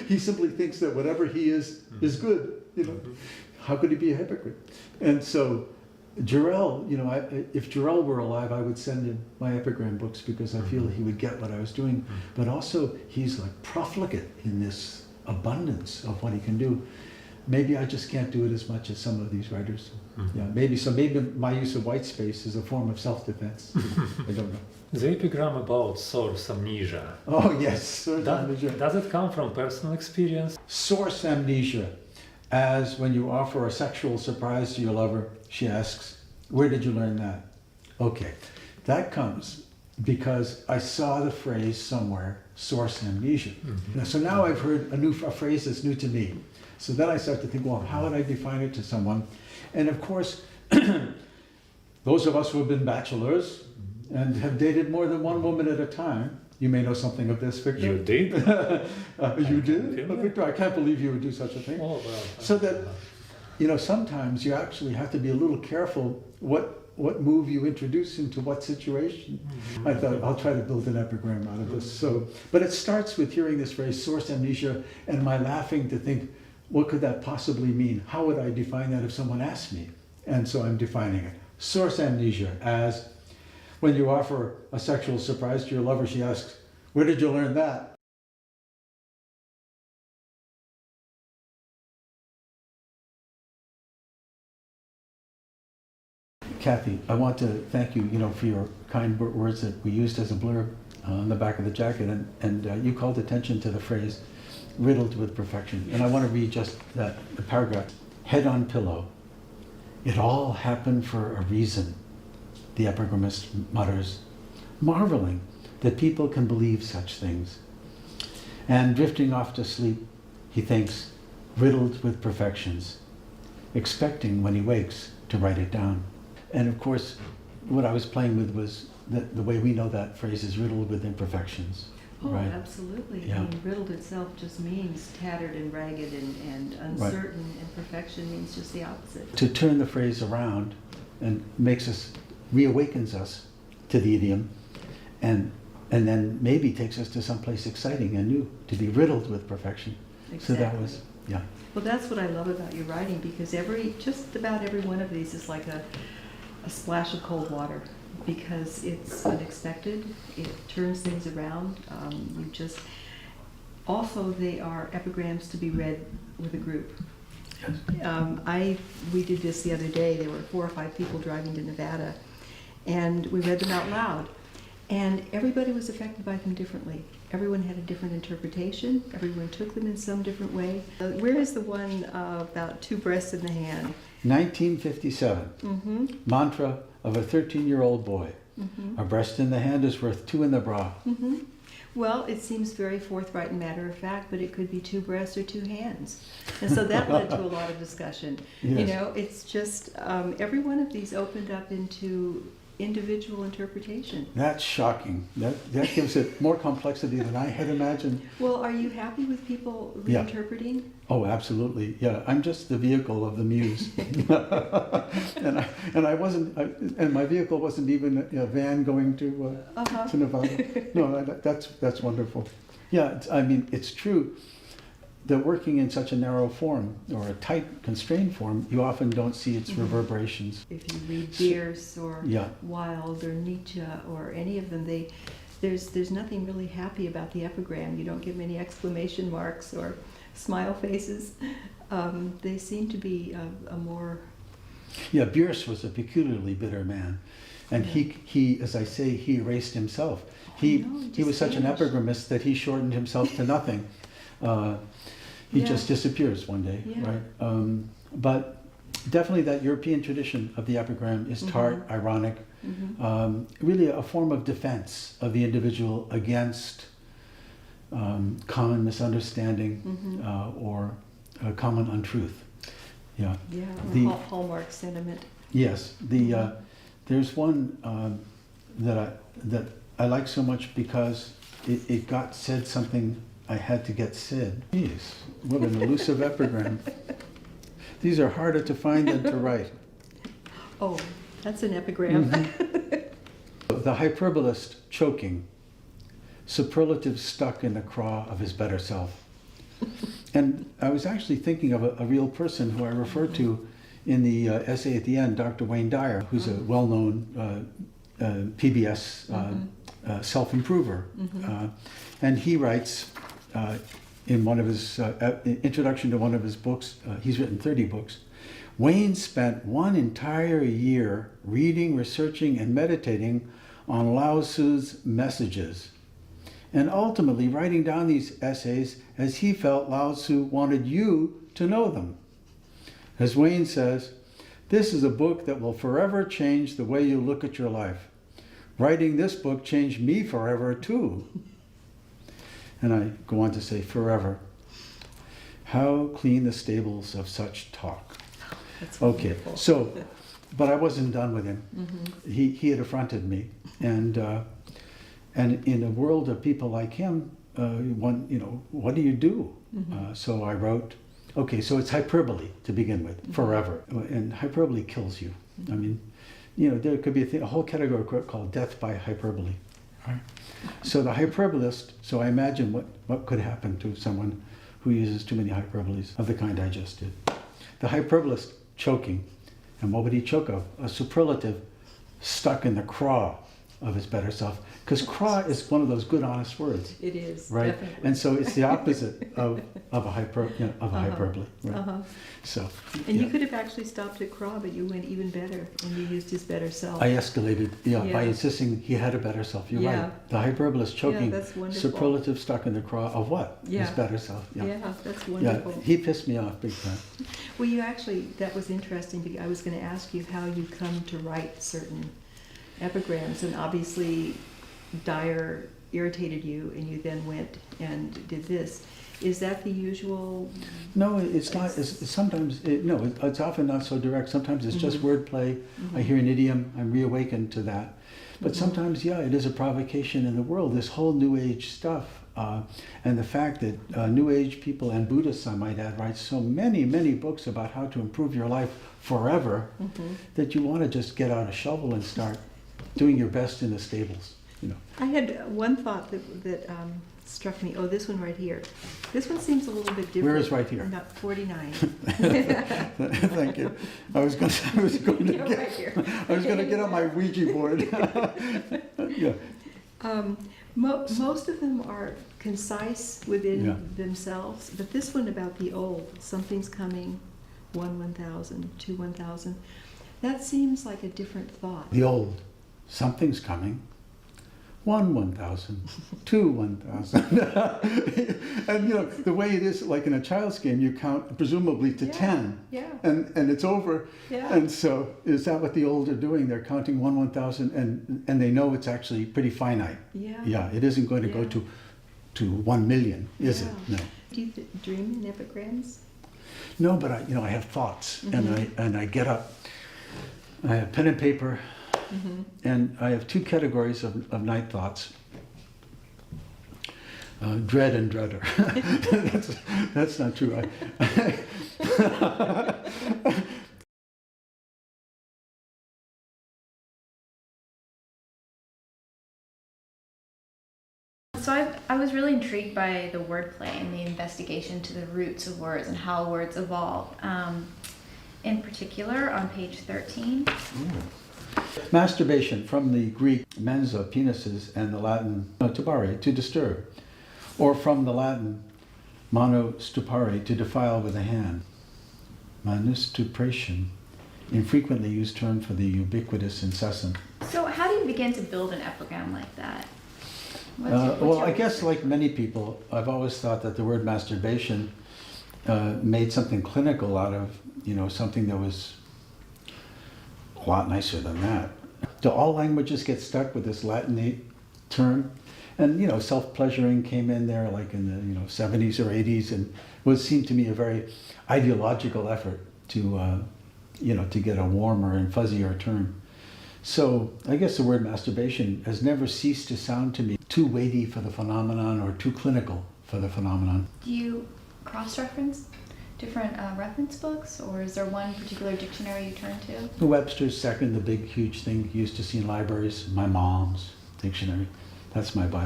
He simply thinks that whatever he is good. How could he be a hypocrite? And so Jarrell, if Jarrell were alive, I would send him my epigram books because I feel he would get what I was doing. But also, he's like profligate in this abundance of what he can do. Maybe I just can't do it as much as some of these writers. Yeah, maybe my use of white space is a form of self-defense. I don't know. The epigram about source amnesia. Oh yes, source amnesia. Does it come from personal experience? Source amnesia, as when you offer a sexual surprise to your lover, she asks, "Where did you learn that?" Okay, that comes because I saw the phrase somewhere, source amnesia. So now I've heard a phrase that's new to me. So then I start to think, well, how would I define it to someone? And of course, those of us who have been bachelors and have dated more than one woman at a time, you may know something of this, Victor. You did? You did? Victor, I can't believe you would do such a thing. Oh, well. So that, sometimes you actually have to be a little careful what move you introduce into what situation. I thought, I'll try to build an epigram out of this. But it starts with hearing this phrase, source amnesia, and my laughing to think, what could that possibly mean? How would I define that if someone asked me? And so I'm defining it. Source amnesia as when you offer a sexual surprise to your lover, she asks, "Where did you learn that?" Kathy, I want to thank you, for your kind words that we used as a blurb on the back of the jacket, and you called attention to the phrase, riddled with perfection. And I want to read just the paragraph. Head on pillow. It all happened for a reason, the epigrammist mutters, marveling that people can believe such things. And drifting off to sleep, he thinks, riddled with perfections, expecting when he wakes to write it down. And of course, what I was playing with was the way we know that phrase is riddled with imperfections. Oh, right? Absolutely. Yeah. I mean, riddled itself just means tattered and ragged and uncertain, right. And perfection means just the opposite. To turn the phrase around and reawakens us to the idiom, and then maybe takes us to someplace exciting and new, to be riddled with perfection. Exactly. So that was, yeah. Well, that's what I love about your writing, because just about every one of these is like a splash of cold water, because it's unexpected, it turns things around. Also they are epigrams to be read with a group. Yes. We did this the other day. There were 4 or 5 people driving to Nevada, and we read them out loud, and everybody was affected by them differently. Everyone had a different interpretation. Everyone took them in some different way. Where is the one about 2 breasts in the hand? 1957, mantra of a 13-year-old boy. A breast in the hand is worth 2 in the bra. Well, it seems very forthright and matter of fact, but it could be 2 breasts or 2 hands. And so that led to a lot of discussion. Yes. It's just every one of these opened up into individual interpretation. That's shocking. That gives it more complexity than I had imagined. Well, are you happy with people reinterpreting? Yeah. Oh, absolutely. Yeah, I'm just the vehicle of the muse, and I wasn't. And my vehicle wasn't even a van going to Nevada. No, that's wonderful. Yeah, I mean, it's true that working in such a narrow form, or a tight, constrained form, you often don't see its reverberations. If you read Bierce or Wilde or Nietzsche or any of them, there's nothing really happy about the epigram. You don't get many exclamation marks or smile faces. They seem to be a more... Yeah, Bierce was a peculiarly bitter man. And he, as I say, he erased himself. He was such an epigrammist that he shortened himself to nothing. He just disappears one day, right? But definitely that European tradition of the epigram is tart, ironic, really a form of defense of the individual against common misunderstanding or common untruth. Yeah. Yeah, hallmark sentiment. Yes. There's one that I like so much because it got said something I had to get said. Jeez, what an elusive epigram. These are harder to find than to write. Oh, that's an epigram. The hyperbolist choking, superlative stuck in the craw of his better self. And I was actually thinking of a real person who I referred to in the essay at the end, Dr. Wayne Dyer, who's a well-known PBS self-improver. And he writes in one of his introduction to one of his books, he's written 30 books, Wayne spent one entire year reading, researching, and meditating on Lao Tzu's messages, and ultimately writing down these essays as he felt Lao Tzu wanted you to know them. As Wayne says, this is a book that will forever change the way you look at your life. Writing this book changed me forever too. And I go on to say, forever. How clean the stables of such talk. That's Okay, wonderful. so, but I wasn't done with him. He had affronted me. And in a world of people like him, what do you do? So I wrote, okay, so it's hyperbole to begin with, forever. And hyperbole kills you. I mean, there could be a whole category called death by hyperbole. Right? So the hyperbolist, so I imagine what could happen to someone who uses too many hyperboles of the kind I just did. The hyperbolist choking. And what would he choke of? A superlative stuck in the craw of his better self. Because craw is one of those good, honest words. It is, right? definitely. And so it's the opposite of a hyperbole. Right? So, And you could have actually stopped at craw, but you went even better, and you used his better self. I escalated, by Yeah. insisting he had a better self. You're Yeah. right. The hyperbolist choking, that's wonderful. superlative stuck in the craw of what? Yeah. His better self. Yeah, that's wonderful. Yeah, he pissed me off big time. Well, you actually, that was interesting, because I was going to ask you how you come to write certain epigrams, and obviously Dyer irritated you, and you then went and did this. Is that the usual? No, it's not. It's sometimes, it's often not so direct. Sometimes it's just wordplay. I hear an idiom, I'm reawakened to that. But sometimes, it is a provocation in the world, this whole New Age stuff. And the fact that New Age people and Buddhists, I might add, write so many, many books about how to improve your life forever that you want to just get out a shovel and start doing your best in the stables. I had one thought that struck me. Oh, this one right here. This one seems a little bit different. Where is right here? Not 49. Thank you. I was going to Yeah, right here. get on my Ouija board. Yeah. Most of them are concise within Yeah. themselves, but this one about the old, something's coming, 1,000, 2, 1,000, that seems like a different thought. The old, something's coming. 1,000, 2, 1,000. And the way it is, like in a child's game, you count presumably to 10. Yeah. And it's over. Yeah. And so is that what the old are doing? They're counting 1,000 and they know it's actually pretty finite. Yeah. Yeah, it isn't going to go Yeah. to 1 million, is it? No. Do you dream in epigrams? No, but I have thoughts and I get up. I have pen and paper. And I have two categories of night thoughts. Dread and dreader. That's not true. So I was really intrigued by the wordplay and the investigation to the roots of words and how words evolve. In particular, on page 13. Masturbation, from the Greek mensa, penises, and the Latin tubare, to disturb, or from the Latin mano stupare, to defile with the hand. Manustupration, infrequently used term for the ubiquitous incessant. So how do you begin to build an epigram like that? Well, I guess like many people, I've always thought that the word masturbation made something clinical out of, something that was a lot nicer than that. Do all languages get stuck with this Latinate term? And, self-pleasuring came in there like in the, 70s or 80s, and seemed to me a very ideological effort to, to get a warmer and fuzzier term. So I guess the word masturbation has never ceased to sound to me too weighty for the phenomenon or too clinical for the phenomenon. Do you cross-reference different reference books, or is there one particular dictionary you turn to? The Webster's second, the big, huge thing you used to see in libraries. My mom's dictionary. That's my Bible.